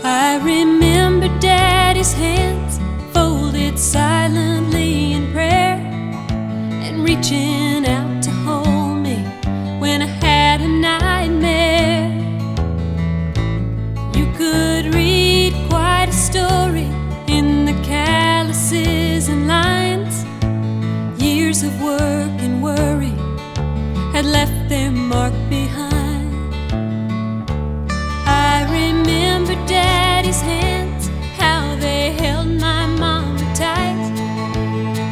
I remember Daddy's hands folded silently in prayer, and reaching out to hold me when I had a nightmare. You could read quite a story in the calluses and lines. Years of work and worry had left their mark behind. I remember Daddy's hands, how they held my mama tight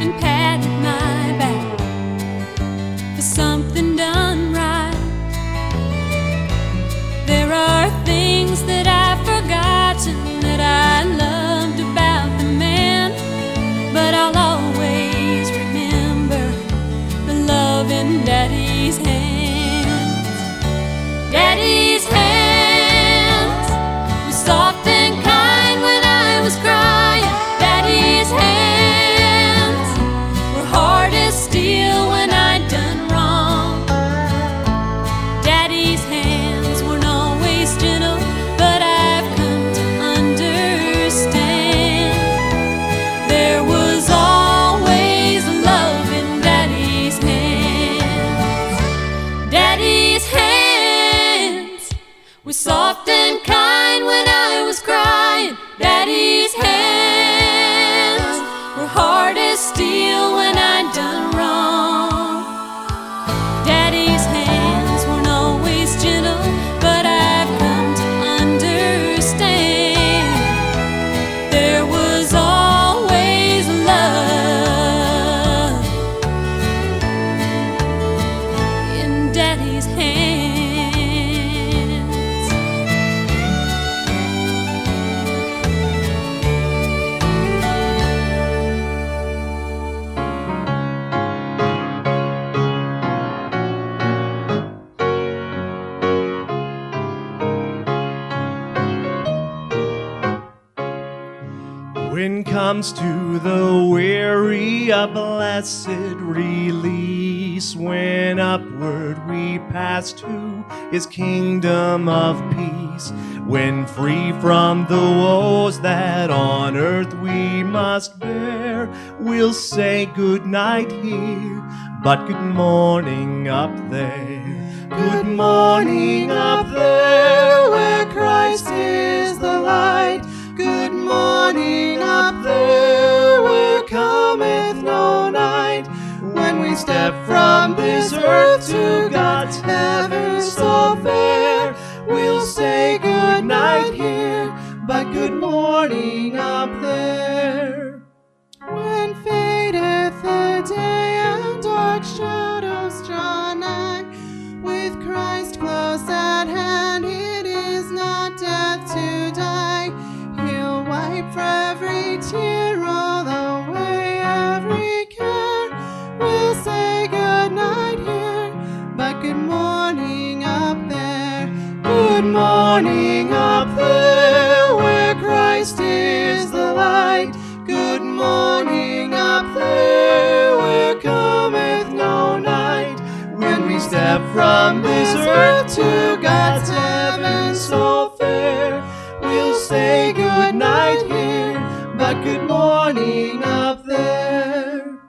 and patted my back for something done right. There are things that I've forgotten that I loved about the man, but I'll always remember the love in Daddy's hands. Daddy's hands were soft and kind when I was crying. Daddy's hands were hard as steel when I'd done wrong. Daddy's hands weren't always gentle, but I've come to understand there was always love in Daddy's hands. Daddy's hands were soft and kind when I was crying. Daddy's hands were hard as steel when I'd done wrong. Daddy's hands weren't always gentle, but I've come to understand there was always love in Daddy's hands. When comes to the weary a blessed release, when upward we pass to His kingdom of peace, when free from the woes that on earth we must bear, we'll say good night here, but good morning up there. Good morning up there where Christ is the light. Good morning up there where cometh no night. When we step from this earth to God's heaven so fair, we'll say good night here, but good morning up there. When fadeth the day and dark shadows draw nigh, with Christ close at hand, it is not death to die. He'll wipe for every tear, roll away every care. We'll say good night here, but good morning up there. Good morning up there where Christ is the light. Good morning up there where cometh no night. When we step from this earth to God's heaven so fair, we'll say good night here, but good morning up there.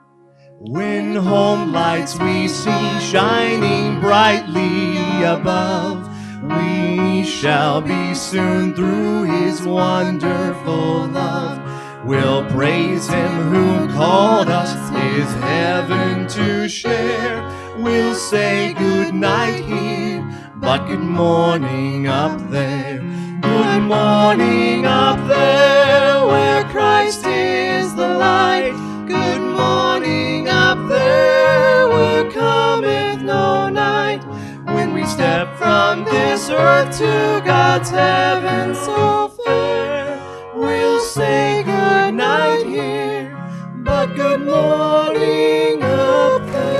When home lights we see shining brightly above, we shall be soon through His wonderful love. We'll praise Him who called us His heaven to share. We'll say good night here, but good morning up there. Good morning up there where Christ is the light. Good morning up there where cometh no night. When we step from this earth to God's heaven so fair, we'll say good night here, but good morning up there.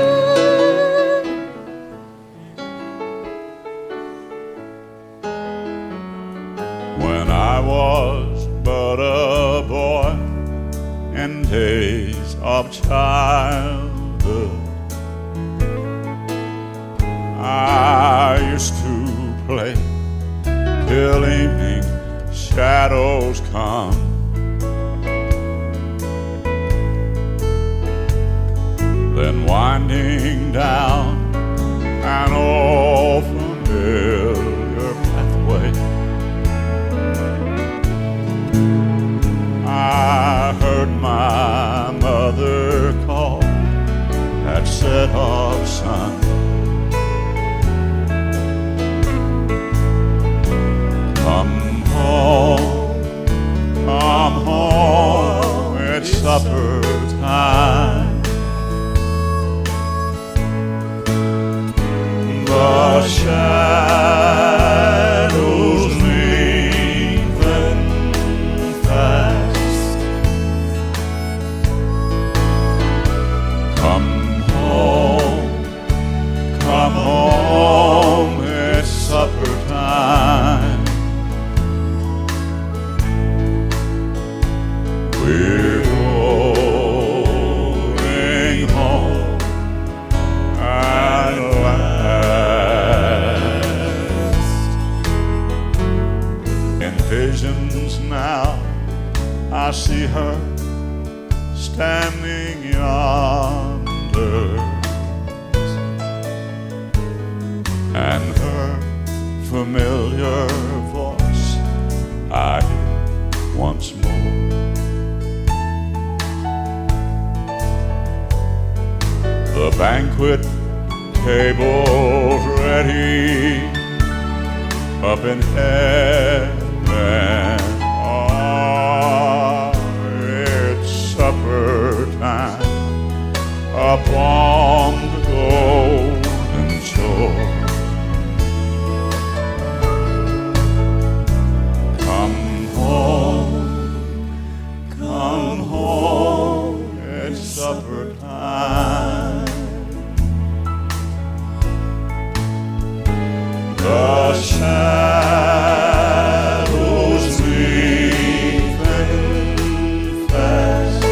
When I was but a boy in days of childhood, I used to play till evening shadows come. Then winding down an old familiar pathway, I heard my mother call at set of sun. Come home, it's supper time. The shadows lengthen fast. Come home, it's supper time. We're going home at last. In visions now, I see her standing yonder, and her familiar voice I hear once more. The banquet table's ready up in heaven. Oh, it's supper time upon the golden shore. Come home, it's supper time. The shadows lengthen fast.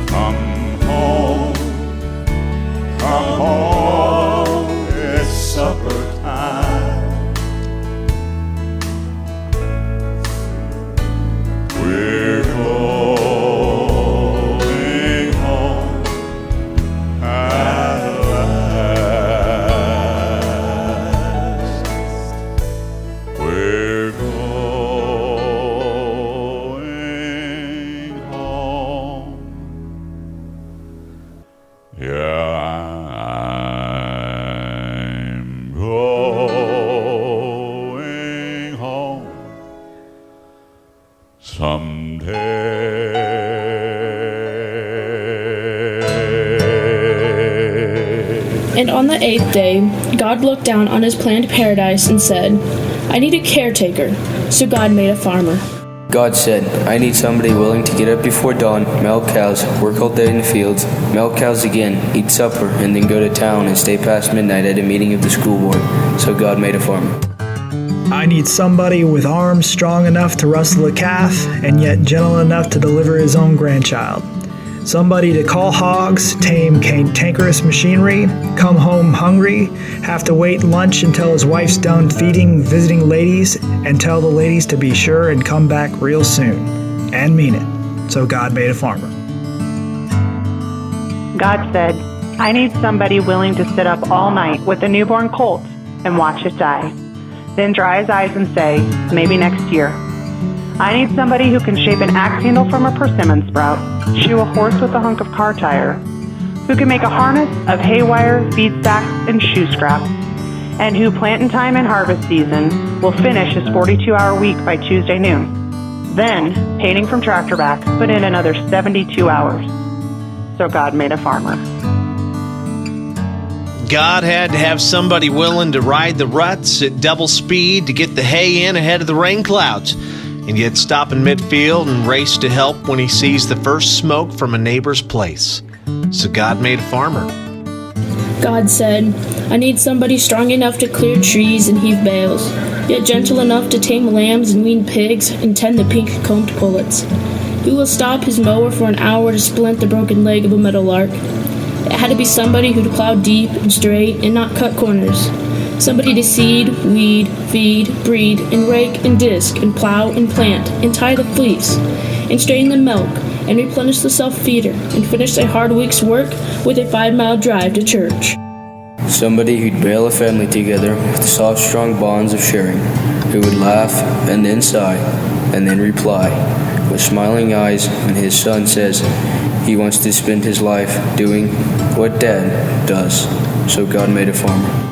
Come home, it's supper time. We're going home at last. We're going home. Yeah, I'm going home someday. And on the 8th day, God looked down on his planned paradise and said, I need a caretaker. So God made a farmer. God said, I need somebody willing to get up before dawn, milk cows, work all day in the fields, milk cows again, eat supper, and then go to town and stay past midnight at a meeting of the school board. So God made a farmer. I need somebody with arms strong enough to wrestle a calf and yet gentle enough to deliver his own grandchild. Somebody to call hogs, tame cantankerous machinery, come home hungry, have to wait lunch until his wife's done feeding visiting ladies, and tell the ladies to be sure and come back real soon. And mean it. So God made a farmer. God said, I need somebody willing to sit up all night with a newborn colt and watch it die. Then dry his eyes and say, maybe next year. I need somebody who can shape an axe handle from a persimmon sprout, shoe a horse with a hunk of car tire, who can make a harness of hay wire, feed sacks, and shoe scrap, and who planting time and harvest season will finish his 42-hour week by Tuesday noon. Then, painting from tractor back, put in another 72 hours. So God made a farmer. God had to have somebody willing to ride the ruts at double speed to get the hay in ahead of the rain clouds, and yet stop in midfield and race to help when he sees the first smoke from a neighbor's place. So God made a farmer. God said, I need somebody strong enough to clear trees and heave bales, yet gentle enough to tame lambs and wean pigs and tend the pink-combed pullets. Who will stop his mower for an hour to splint the broken leg of a meadowlark? It had to be somebody who'd plow deep and straight and not cut corners. Somebody to seed, weed, feed, breed, and rake, and disc, and plow, and plant, and tie the fleece, and strain the milk, and replenish the self-feeder, and finish a hard week's work with a 5-mile drive to church. Somebody who'd bail a family together with soft, strong bonds of sharing, who would laugh, and then sigh, and then reply, with smiling eyes when his son says he wants to spend his life doing what Dad does. So God made a farmer.